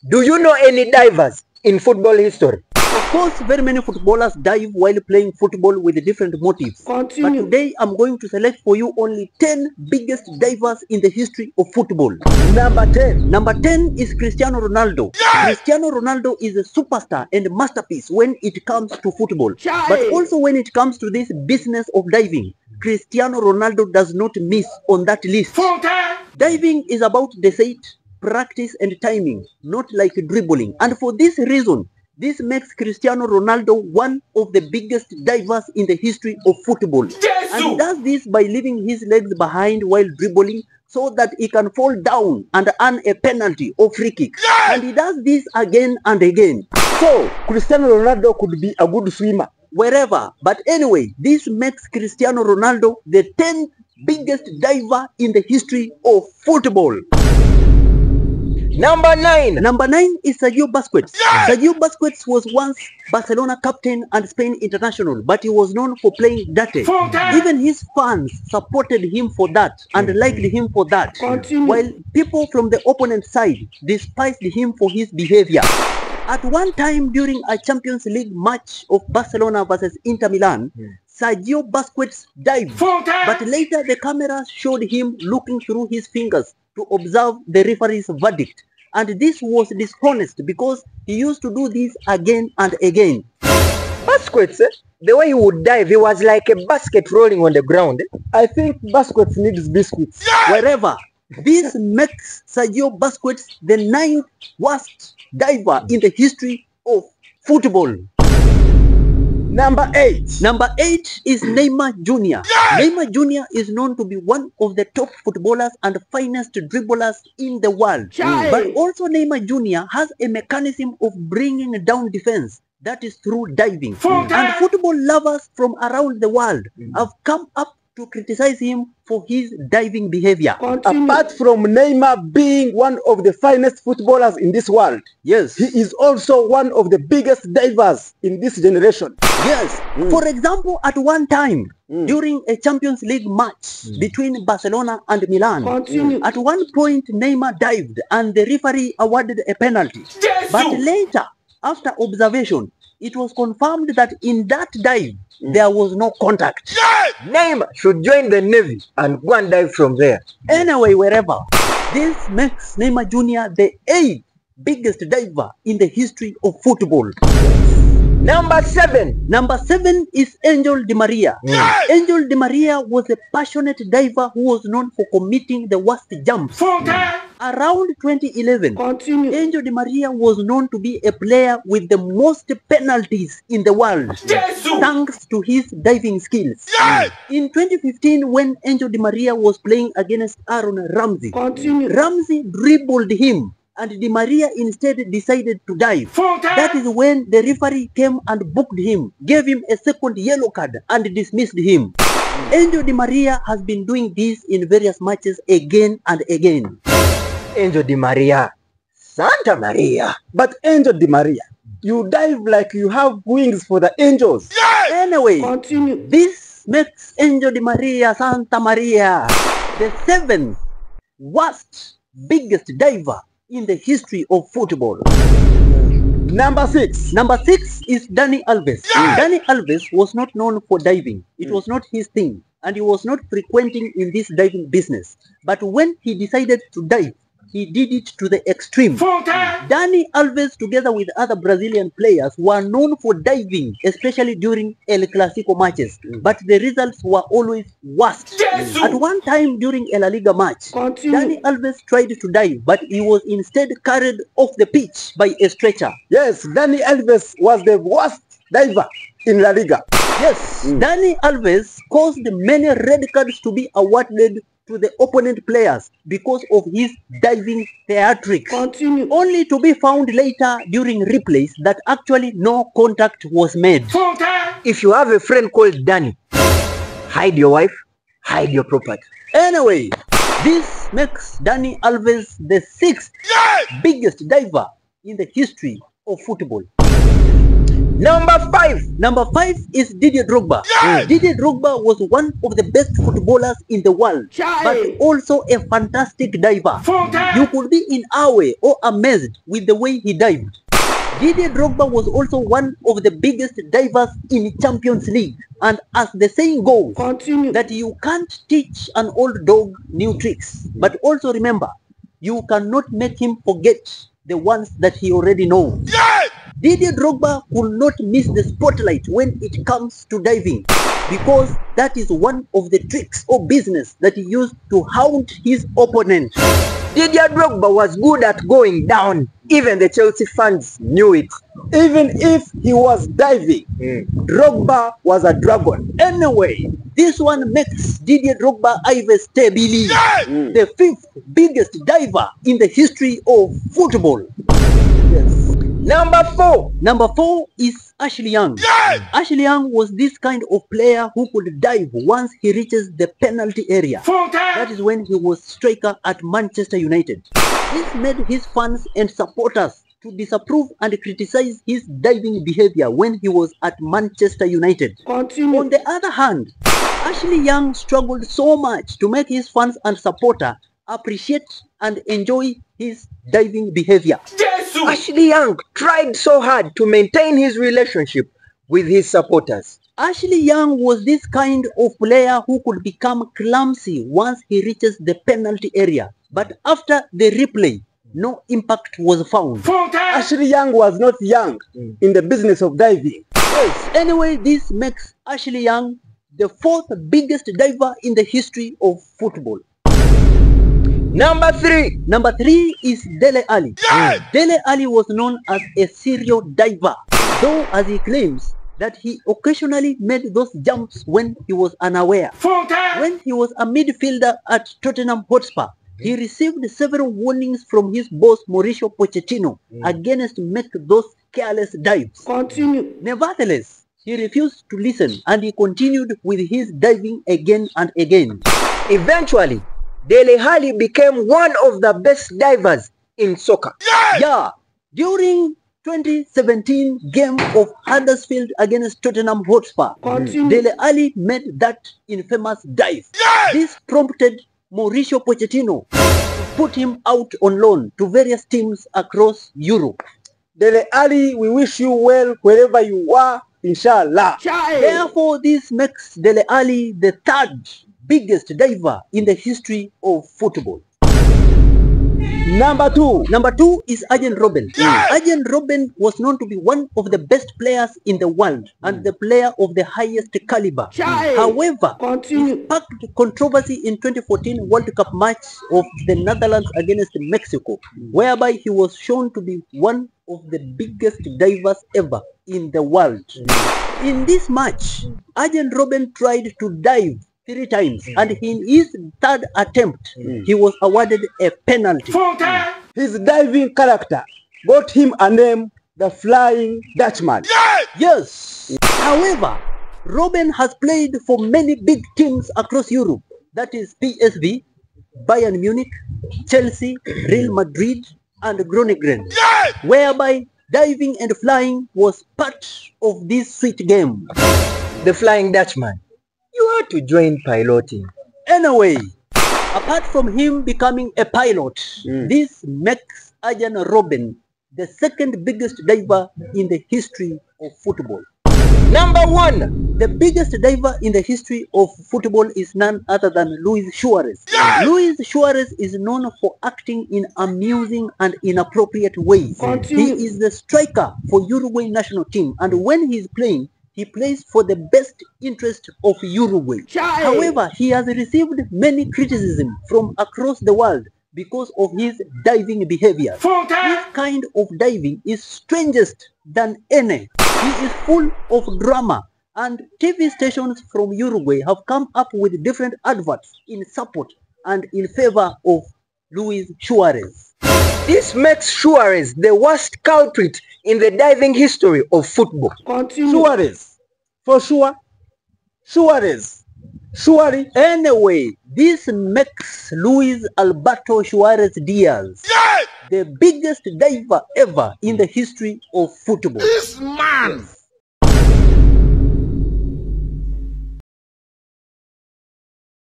Do you know any divers in football history? Of course, very many footballers dive while playing football with different motives. Continue. But today, I'm going to select for you only 10 biggest divers in the history of football. Number 10. Number 10 is Cristiano Ronaldo. Cristiano Ronaldo is a superstar and masterpiece when it comes to football. But also when it comes to this business of diving, Cristiano Ronaldo does not miss on that list. Diving is about the sight, practice and timing, not like dribbling. And for this reason, this makes Cristiano Ronaldo one of the biggest divers in the history of football. And he does this by leaving his legs behind while dribbling so that he can fall down and earn a penalty or free kick. And he does this again and again. So, Cristiano Ronaldo could be a good swimmer wherever. But anyway, this makes Cristiano Ronaldo the 10th biggest diver in the history of football. Number 9. Number 9 is Sergio Busquets. Sergio Busquets was once Barcelona captain and Spain international, but he was known for playing dirty. Even his fans supported him for that and liked him for that, while people from the opponent side despised him for his behavior. At one time during a Champions League match of Barcelona versus Inter Milan, Sergio Busquets dived, but later the cameras showed him looking through his fingers to observe the referee's verdict. And this was dishonest because he used to do this again and again. Busquets, the way he would dive, he was like a basket rolling on the ground. I think Busquets needs biscuits. Wherever. This makes Sergio Busquets the 9th worst diver in the history of football. Number 8. Number 8 is Neymar Jr. Neymar Jr. is known to be one of the top footballers and finest dribblers in the world. But also Neymar Jr. has a mechanism of bringing down defense. That is through diving. And football lovers from around the world have come up to criticize him for his diving behavior. Apart from Neymar being one of the finest footballers in this world, yes, he is also one of the biggest divers in this generation. Yes. For example, at one time, during a Champions League match between Barcelona and Milan, at one point Neymar dived and the referee awarded a penalty. But later, after observation, it was confirmed that in that dive, there was no contact. Neymar should join the Navy and go and dive from there. Anyway, wherever. This makes Neymar Jr. the 8th biggest diver in the history of football. Number 7. Number 7 is Angel Di Maria. Angel Di Maria was a passionate diver who was known for committing the worst jumps. Around 2011, Angel Di Maria was known to be a player with the most penalties in the world, thanks to his diving skills. In 2015, when Angel Di Maria was playing against Aaron Ramsey, Ramsey dribbled him, and Di Maria instead decided to dive. That is when the referee came and booked him, gave him a second yellow card, and dismissed him. Angel Di Maria has been doing this in various matches again and again. Angel Di Maria, Santa Maria. But Angel Di Maria, you dive like you have wings for the angels. Anyway, this makes Angel Di Maria Santa Maria the 7th worst, biggest diver in the history of football. Number 6. Number 6 is Dani Alves. Dani Alves was not known for diving. It was not his thing, and he was not frequenting in this diving business. But when he decided to dive, he did it to the extreme. Dani Alves, together with other Brazilian players, were known for diving, especially during El Clasico matches. But the results were always worst. At one time during a La Liga match, Dani Alves tried to dive, but he was instead carried off the pitch by a stretcher. Yes, Dani Alves was the worst diver in La Liga. Yes, Dani Alves caused many red cards to be awarded to the opponent players because of his diving theatrics, only to be found later during replays that actually no contact was made. If you have a friend called Danny, hide your wife, hide your property. Anyway, this makes Dani Alves the 6th biggest diver in the history of football. Number 5. Number 5 is Didier Drogba. Didier Drogba was one of the best footballers in the world, but also a fantastic diver. You could be in awe or amazed with the way he dived. Didier Drogba was also one of the biggest divers in Champions League, and as the saying goes, that you can't teach an old dog new tricks, but also remember, you cannot make him forget the ones that he already knows. Didier Drogba could not miss the spotlight when it comes to diving, because that is one of the tricks or business that he used to hound his opponent. Didier Drogba was good at going down. Even the Chelsea fans knew it. Even if he was diving, Drogba was a dragon. Anyway, this one makes Didier Drogba Ives Tebili the 5th biggest diver in the history of football. Yes. Number 4. Number 4 is Ashley Young. Ashley Young was this kind of player who could dive once he reaches the penalty area. That is when he was striker at Manchester United. This made his fans and supporters to disapprove and criticize his diving behavior when he was at Manchester United. On the other hand, Ashley Young struggled so much to make his fans and supporters appreciate and enjoy his diving behavior. Ashley Young tried so hard to maintain his relationship with his supporters. Ashley Young was this kind of player who could become clumsy once he reaches the penalty area, but after the replay, no impact was found. Ashley Young was not young in the business of diving. Yes. Anyway, this makes Ashley Young the 4th biggest diver in the history of football. Number 3. Number 3 is Dele Alli. Dele Alli was known as a serial diver, though as he claims that he occasionally made those jumps when he was unaware. When he was a midfielder at Tottenham Hotspur, he received several warnings from his boss Mauricio Pochettino against make those careless dives. Nevertheless, he refused to listen and he continued with his diving again and again. Eventually, Dele Alli became one of the best divers in soccer. Yeah, during 2017 game of Huddersfield against Tottenham Hotspur, Dele Alli made that infamous dive. This prompted Mauricio Pochettino to put him out on loan to various teams across Europe. Dele Alli, we wish you well wherever you are, inshallah. Therefore, this makes Dele Alli the 3rd biggest diver in the history of football. Number 2. Number 2 is Arjen Robben. Arjen Robben was known to be one of the best players in the world and the player of the highest caliber. However, he sparked controversy in 2014 World Cup match of the Netherlands against Mexico, whereby he was shown to be one of the biggest divers ever in the world. In this match, Arjen Robben tried to dive 3 times, and in his 3rd attempt, he was awarded a penalty. His diving character got him a name, the Flying Dutchman. Yes. However, Robben has played for many big teams across Europe, that is PSV, Bayern Munich, Chelsea, Real Madrid, and Groningen, whereby diving and flying was part of this sweet game. The Flying Dutchman. You had to join piloting. Anyway, apart from him becoming a pilot, this makes Arjen Robben the 2nd biggest diver in the history of football. Number 1. The biggest diver in the history of football is none other than Luis Suarez. Luis Suarez is known for acting in amusing and inappropriate ways. He is the striker for Uruguay national team, and when he is playing, he plays for the best interest of Uruguay. However, he has received many criticism from across the world because of his diving behavior. This kind of diving is strangest than any. He is full of drama, and TV stations from Uruguay have come up with different adverts in support and in favor of Luis Suarez. This makes Suarez the worst culprit in the diving history of football. Suarez, for sure. Suarez, surely. Anyway, this makes Luis Alberto Suarez Diaz the biggest diver ever in the history of football. This man